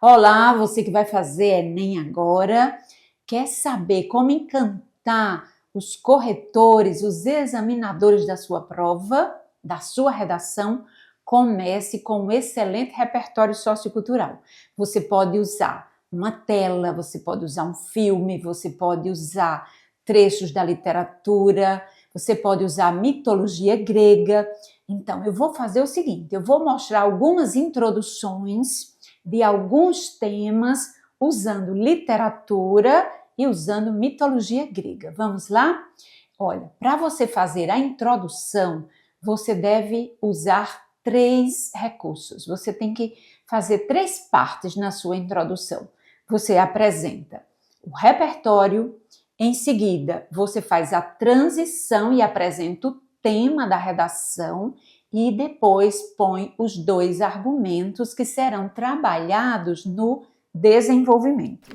Olá, você que vai fazer Enem agora, quer saber como encantar os corretores, os examinadores da sua prova, da sua redação? Comece com um excelente repertório sociocultural. Você pode usar uma tela, você pode usar um filme, você pode usar trechos da literatura, você pode usar mitologia grega. Então, eu vou fazer o seguinte, eu vou mostrar algumas introduções de alguns temas usando literatura e usando mitologia grega. Vamos lá? Olha, para você fazer a introdução, você deve usar 3 recursos. Você tem que fazer 3 partes na sua introdução. Você apresenta o repertório, em seguida você faz a transição e apresenta o tema da redação, e depois põe os 2 argumentos que serão trabalhados no desenvolvimento.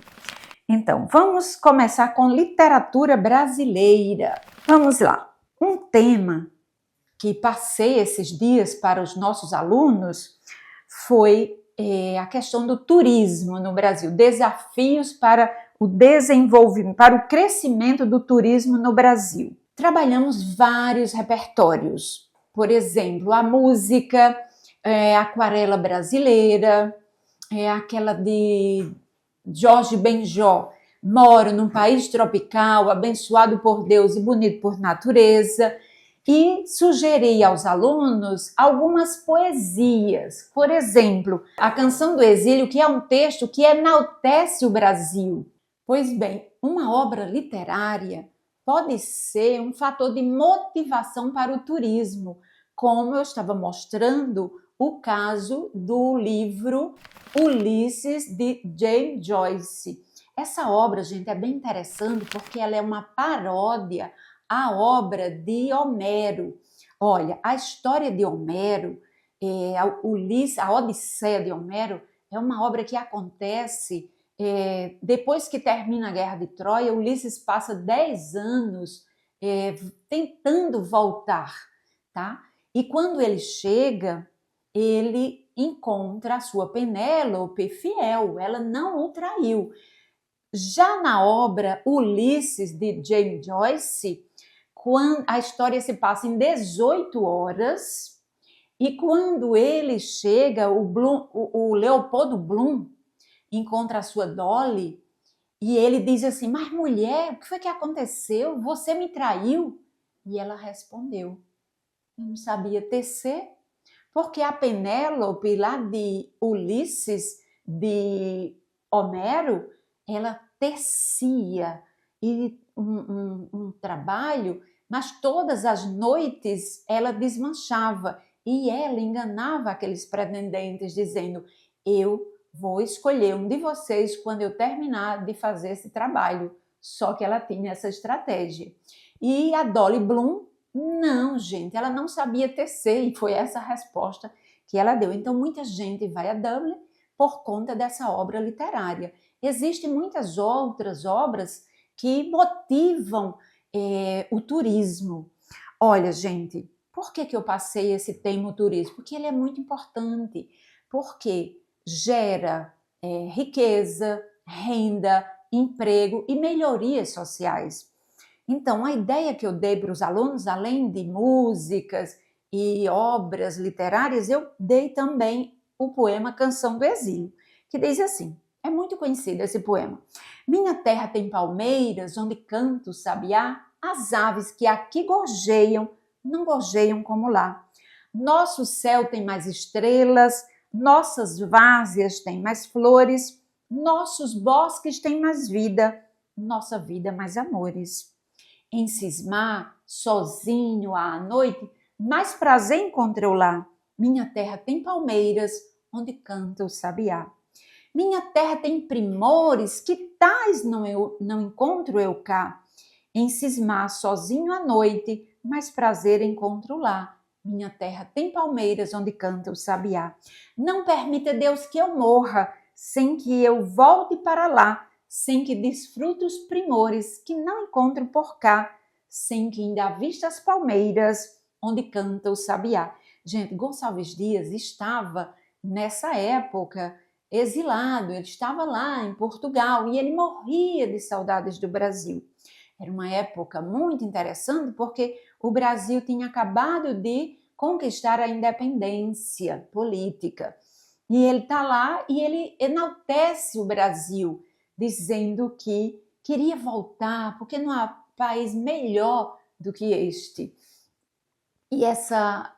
Então, vamos começar com literatura brasileira. Vamos lá. Um tema que passei esses dias para os nossos alunos foi a questão do turismo no Brasil, desafios para o desenvolvimento, para o crescimento do turismo no Brasil. Trabalhamos vários repertórios. Por exemplo, a música, Aquarela Brasileira, aquela de Jorge Benjor, Moro num país tropical, abençoado por Deus e bonito por natureza, e sugeri aos alunos algumas poesias. Por exemplo, a Canção do Exílio, que é um texto que enaltece o Brasil. Pois bem, uma obra literária pode ser um fator de motivação para o turismo, como eu estava mostrando o caso do livro Ulisses, de James Joyce. Essa obra, gente, é bem interessante porque ela é uma paródia à obra de Homero. Olha, a história de Homero, a Odisseia de Homero, é uma obra que acontece depois que termina a Guerra de Troia. Ulisses passa 10 anos tentando voltar, tá? E quando ele chega, ele encontra a sua Penélope fiel, ela não o traiu. Já na obra Ulisses, de James Joyce, quando a história se passa em 18 horas, e quando ele chega, o Leopoldo Bloom encontra a sua Dolly, e ele diz assim: mas mulher, o que foi que aconteceu? Você me traiu? E ela respondeu: eu não sabia tecer, porque a Penélope lá de Ulisses, de Homero, ela tecia e um trabalho, mas todas as noites ela desmanchava e ela enganava aqueles pretendentes dizendo: eu vou escolher um de vocês quando eu terminar de fazer esse trabalho. Só que ela tinha essa estratégia. E a Dolly Bloom, não, gente, ela não sabia tecer, e foi essa a resposta que ela deu. Então, muita gente vai a Dublin por conta dessa obra literária. Existem muitas outras obras que motivam o turismo. Olha, gente, por que eu passei esse tema turismo? Porque ele é muito importante, porque gera riqueza, renda, emprego e melhorias sociais. Então, a ideia que eu dei para os alunos, além de músicas e obras literárias, eu dei também o poema Canção do Exílio, que diz assim, é muito conhecido esse poema: minha terra tem palmeiras, onde canta o sabiá, as aves que aqui gorjeiam, não gorjeiam como lá. Nosso céu tem mais estrelas, nossas várzeas têm mais flores, nossos bosques têm mais vida, nossa vida mais amores. Em cismar, sozinho à noite, mais prazer encontro lá. Minha terra tem palmeiras, onde canta o sabiá. Minha terra tem primores, que tais não encontro eu cá. Em cismar, sozinho à noite, mais prazer encontro lá. Minha terra tem palmeiras, onde canta o sabiá. Não permita, Deus, que eu morra, sem que eu volte para lá, sem que desfrute os primores que não encontro por cá, sem que ainda aviste as palmeiras, onde canta o sabiá. Gente, Gonçalves Dias estava nessa época exilado, ele estava lá em Portugal e ele morria de saudades do Brasil. Era uma época muito interessante porque o Brasil tinha acabado de conquistar a independência política. E ele está lá e ele enaltece o Brasil, dizendo que queria voltar porque não há país melhor do que este. E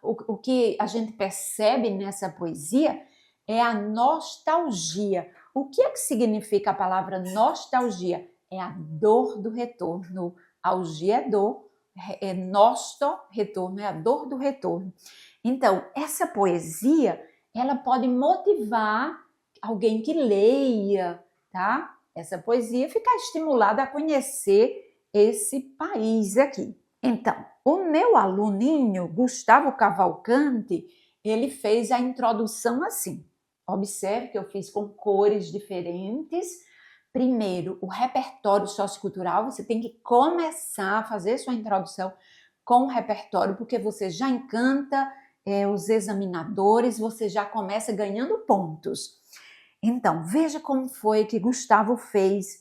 o que a gente percebe nessa poesia é a nostalgia. O que é que significa a palavra nostalgia? É a dor do retorno. Algia é dor, é nosto, retorno, é a dor do retorno. Então, essa poesia, ela pode motivar alguém que leia, tá? Essa poesia, ficar estimulada a conhecer esse país aqui. Então, o meu aluninho, Gustavo Cavalcante, ele fez a introdução assim. Observe que eu fiz com cores diferentes. Primeiro, o repertório sociocultural, você tem que começar a fazer sua introdução com o repertório, porque você já encanta os examinadores, você já começa ganhando pontos. Então, veja como foi que Gustavo fez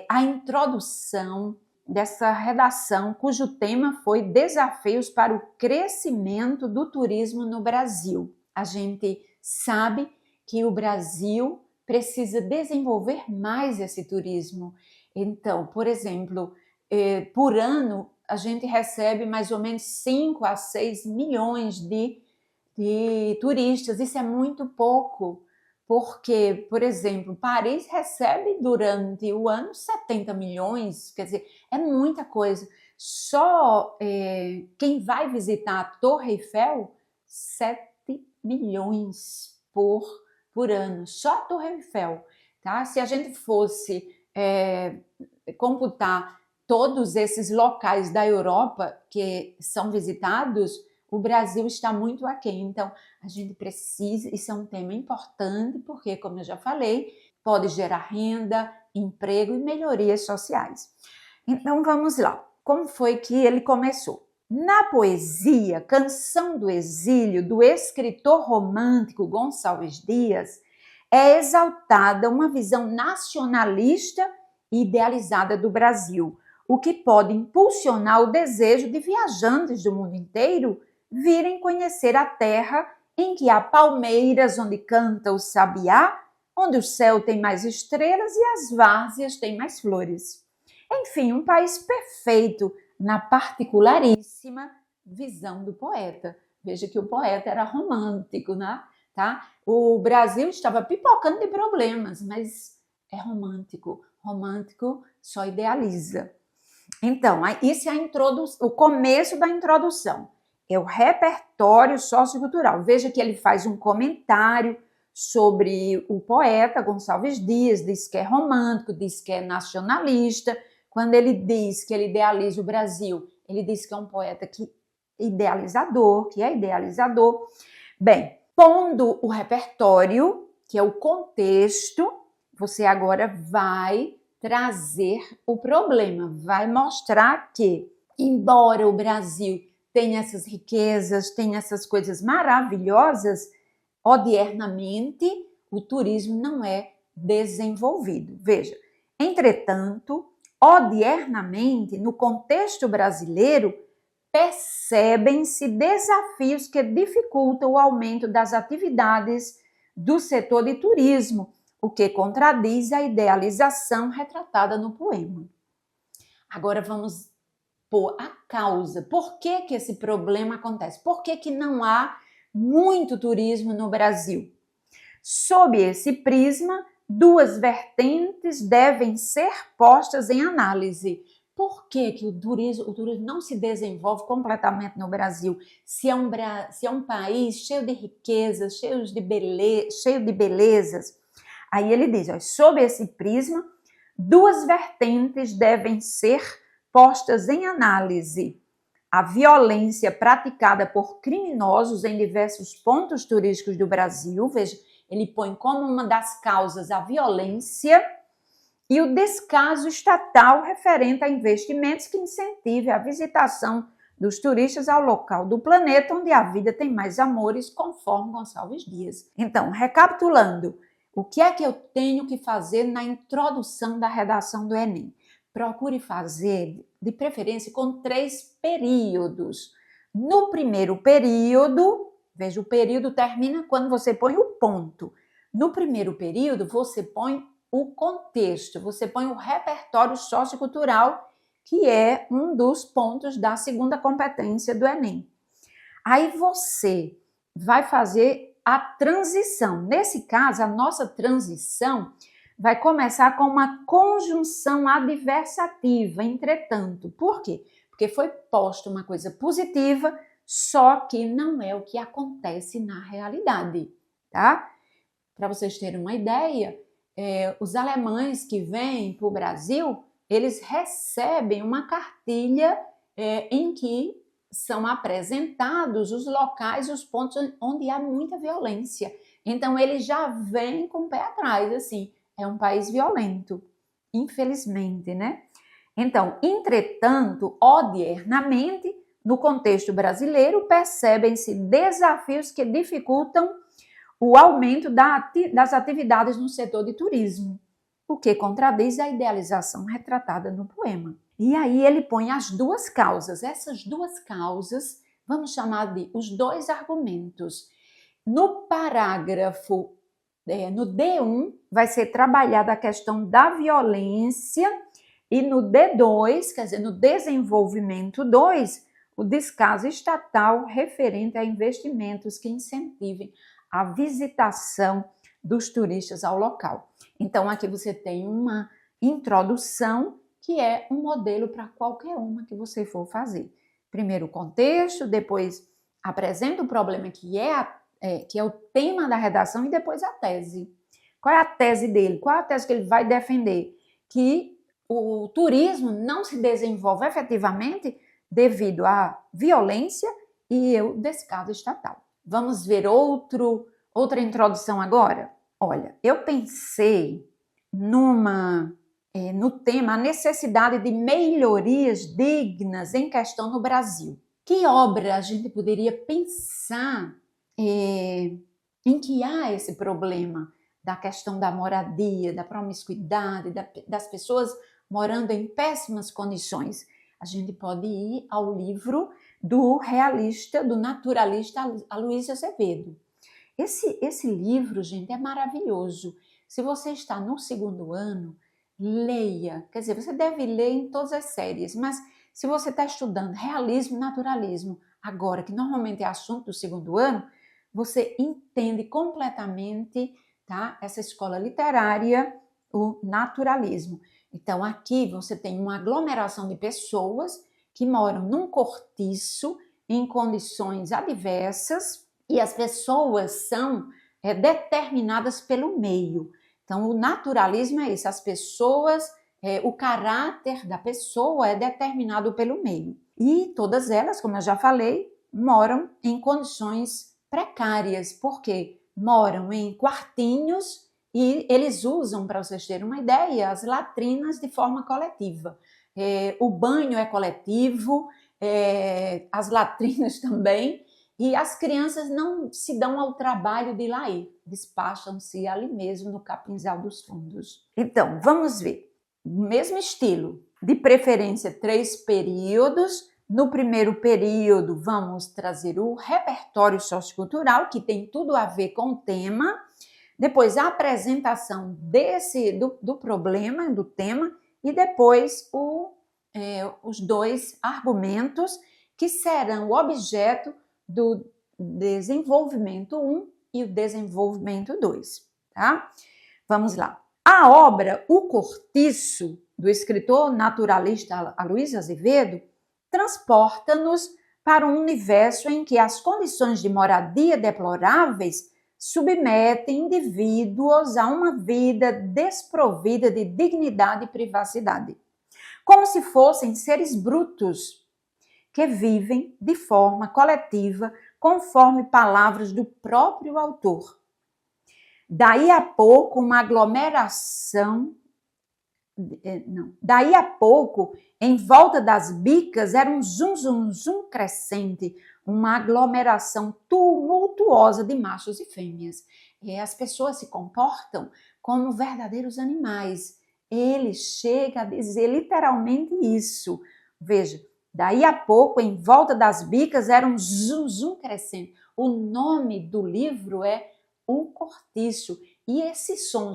a introdução dessa redação, cujo tema foi Desafios para o Crescimento do Turismo no Brasil. A gente sabe que o Brasil precisa desenvolver mais esse turismo. Então, por exemplo, por ano, a gente recebe mais ou menos 5 a 6 milhões de turistas. Isso é muito pouco, porque, por exemplo, Paris recebe durante o ano 70 milhões, quer dizer, é muita coisa. Só quem vai visitar a Torre Eiffel, 7 milhões por ano, só a Torre Eiffel. Tá? Se a gente fosse computar todos esses locais da Europa que são visitados, o Brasil está muito aquém. Então, a gente precisa, isso é um tema importante, porque, como eu já falei, pode gerar renda, emprego e melhorias sociais. Então, vamos lá. Como foi que ele começou? Na poesia Canção do Exílio, do escritor romântico Gonçalves Dias, é exaltada uma visão nacionalista e idealizada do Brasil, o que pode impulsionar o desejo de viajantes do mundo inteiro virem conhecer a terra em que há palmeiras onde canta o sabiá, onde o céu tem mais estrelas e as várzeas têm mais flores. Enfim, um país perfeito na particularíssima visão do poeta. Veja que o poeta era romântico, né? Tá? O Brasil estava pipocando de problemas, mas é romântico. Romântico só idealiza. Então, isso é o começo da introdução. É o repertório sociocultural. Veja que ele faz um comentário sobre o poeta Gonçalves Dias, diz que é romântico, diz que é nacionalista. Quando ele diz que ele idealiza o Brasil, ele diz que é um poeta que é idealizador. Bem, pondo o repertório, que é o contexto, você agora vai trazer o problema, vai mostrar que, embora o Brasil tenha essas riquezas, tenha essas coisas maravilhosas, odiernamente o turismo não é desenvolvido. Veja, entretanto, odiernamente, no contexto brasileiro, percebem-se desafios que dificultam o aumento das atividades do setor de turismo, o que contradiz a idealização retratada no poema. Agora vamos pôr a causa. Por que que esse problema acontece? Por que que não há muito turismo no Brasil? Sob esse prisma, duas vertentes devem ser postas em análise. Por que que o turismo não se desenvolve completamente no Brasil? Se é um país cheio de riquezas, cheio de belezas. Aí ele diz, sob esse prisma, duas vertentes devem ser postas em análise. A violência praticada por criminosos em diversos pontos turísticos do Brasil, veja, ele põe como uma das causas a violência e o descaso estatal referente a investimentos que incentive a visitação dos turistas ao local do planeta onde a vida tem mais amores, conforme Gonçalves Dias. Então, recapitulando, O que é que eu tenho que fazer na introdução da redação do Enem? Procure fazer, de preferência, com 3 períodos. No primeiro período, veja, o período termina quando você põe o ponto. No primeiro período, você põe o contexto, você põe o repertório sociocultural, que é um dos pontos da segunda competência do Enem. Aí você vai fazer a transição. Nesse caso, a nossa transição vai começar com uma conjunção adversativa, entretanto. Por quê? Porque foi posta uma coisa positiva, só que não é o que acontece na realidade, tá? Para vocês terem uma ideia, os alemães que vêm para o Brasil, eles recebem uma cartilha em que são apresentados os locais, os pontos onde há muita violência. Então, eles já vêm com o pé atrás, assim, é um país violento, infelizmente, né? Então, entretanto, odiernamente, no contexto brasileiro, percebem-se desafios que dificultam o aumento das atividades no setor de turismo, o que contradiz a idealização retratada no poema. E aí ele põe as 2 causas. Essas 2 causas, vamos chamar de os 2 argumentos. No parágrafo, no D1, vai ser trabalhada a questão da violência e no D2, quer dizer, no desenvolvimento 2, o descaso estatal referente a investimentos que incentivem a visitação dos turistas ao local. Então, aqui você tem uma introdução que é um modelo para qualquer uma que você for fazer. Primeiro o contexto, depois apresenta o problema que é o tema da redação e depois a tese. Qual é a tese dele? Qual é a tese que ele vai defender? Que o turismo não se desenvolve efetivamente devido à violência e o descaso estatal. Vamos ver outra introdução agora? Olha, eu pensei no tema a necessidade de melhorias dignas em questão no Brasil. Que obra a gente poderia pensar em que há esse problema da questão da moradia, da promiscuidade, das pessoas morando em péssimas condições? A gente pode ir ao livro do realista, do naturalista Aloysio Azevedo. Esse livro, gente, é maravilhoso. Se você está no 2º ano, leia. Quer dizer, você deve ler em todas as séries, mas se você está estudando realismo e naturalismo, agora que normalmente é assunto do 2º ano, você entende completamente, tá, essa escola literária, o naturalismo. Então, aqui você tem uma aglomeração de pessoas que moram num cortiço em condições adversas e as pessoas são determinadas pelo meio. Então, o naturalismo é isso, as pessoas, o caráter da pessoa é determinado pelo meio. E todas elas, como eu já falei, moram em condições precárias, porque moram em quartinhos e eles usam, para vocês terem uma ideia, as latrinas de forma coletiva. O banho é coletivo, as latrinas também, e as crianças não se dão ao trabalho de ir lá ir, despacham-se ali mesmo no capinzal dos fundos. Então, vamos ver. Mesmo estilo, de preferência 3 períodos. No primeiro período, vamos trazer o repertório sociocultural, que tem tudo a ver com o tema. Depois, a apresentação do problema, do tema, e depois os 2 argumentos que serão o objeto do desenvolvimento 1 e o desenvolvimento 2, tá? Vamos lá. A obra O Cortiço, do escritor naturalista Aloysio Azevedo, transporta-nos para um universo em que as condições de moradia deploráveis submetem indivíduos a uma vida desprovida de dignidade e privacidade, como se fossem seres brutos que vivem de forma coletiva, conforme palavras do próprio autor. Daí a pouco, daí a pouco, em volta das bicas, era um zum, zum, zum crescente, uma aglomeração tumultuosa de machos e fêmeas. as pessoas se comportam como verdadeiros animais. Ele chega a dizer literalmente isso. Veja, daí a pouco, em volta das bicas, era um zum, zum crescendo. O nome do livro é O Cortiço. E esse som,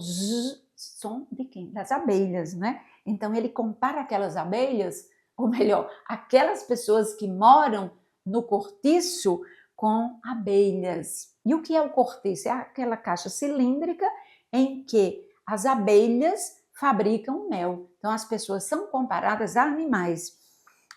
som de quem? Das abelhas, né? Então ele compara aquelas abelhas, ou melhor, aquelas pessoas que moram no cortiço com abelhas. E o que é o cortiço? É aquela caixa cilíndrica em que as abelhas fabricam mel. Então as pessoas são comparadas a animais.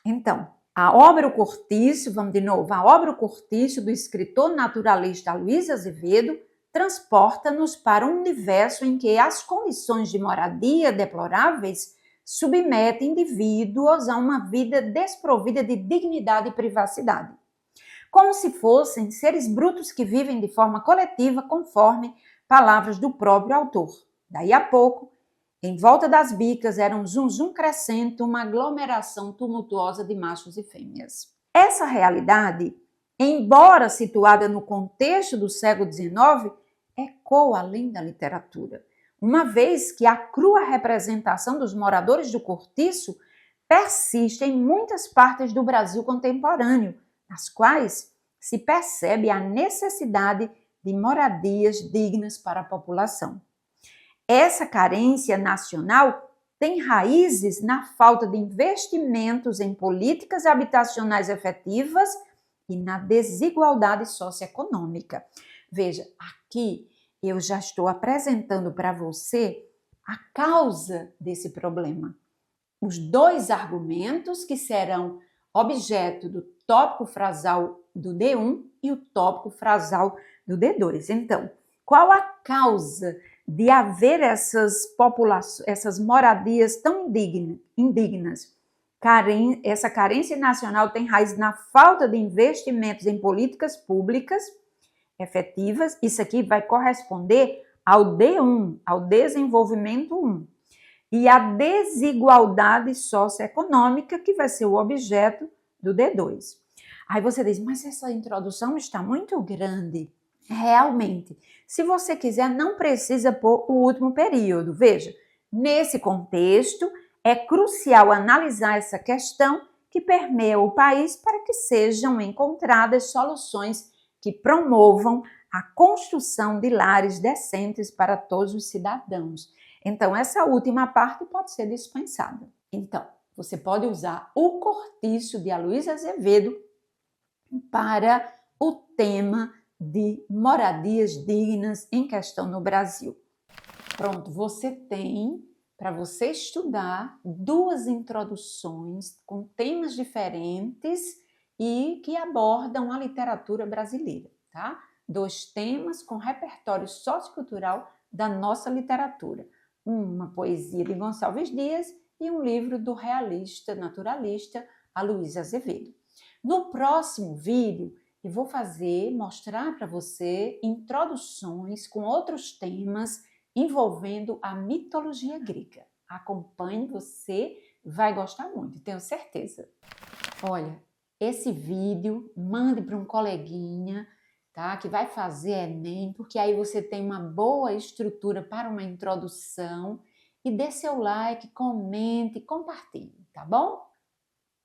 Então, a obra O Cortiço, vamos de novo, a obra O Cortiço do escritor naturalista Aloysio Azevedo transporta-nos para um universo em que as condições de moradia deploráveis submetem indivíduos a uma vida desprovida de dignidade e privacidade, como se fossem seres brutos que vivem de forma coletiva, conforme palavras do próprio autor. Daí a pouco, em volta das bicas era um zum-zum crescente, uma aglomeração tumultuosa de machos e fêmeas. Essa realidade, embora situada no contexto do século XIX, ecoa além da literatura, uma vez que a crua representação dos moradores do cortiço persiste em muitas partes do Brasil contemporâneo, nas quais se percebe a necessidade de moradias dignas para a população. Essa carência nacional tem raízes na falta de investimentos em políticas habitacionais efetivas e na desigualdade socioeconômica. Veja, aqui eu já estou apresentando para você a causa desse problema. Os dois argumentos que serão objeto do tópico frasal do D1 e o tópico frasal do D2. Então, qual a causa de haver essas moradias tão indignas? Essa carência nacional tem raiz na falta de investimentos em políticas públicas efetivas. Isso aqui vai corresponder ao D1, ao desenvolvimento 1. E a desigualdade socioeconômica, que vai ser o objeto do D2. Aí você diz, mas essa introdução está muito grande. Realmente, se você quiser, não precisa pôr o último período. Veja, nesse contexto, é crucial analisar essa questão que permeia o país para que sejam encontradas soluções que promovam a construção de lares decentes para todos os cidadãos. Então, essa última parte pode ser dispensada. Então, você pode usar O Cortiço de Aloysio Azevedo para o tema de moradias dignas em questão no Brasil. Pronto, você tem para você estudar 2 introduções com temas diferentes e que abordam a literatura brasileira, tá? 2 temas com repertório sociocultural da nossa literatura. Uma poesia de Gonçalves Dias e um livro do realista, naturalista Aloysio Azevedo. No próximo vídeo, eu vou mostrar para você introduções com outros temas envolvendo a mitologia grega. Acompanhe, você vai gostar muito, tenho certeza. Olha, esse vídeo, mande para um coleguinha, tá? Que vai fazer Enem, porque aí você tem uma boa estrutura para uma introdução. E dê seu like, comente, compartilhe, tá bom?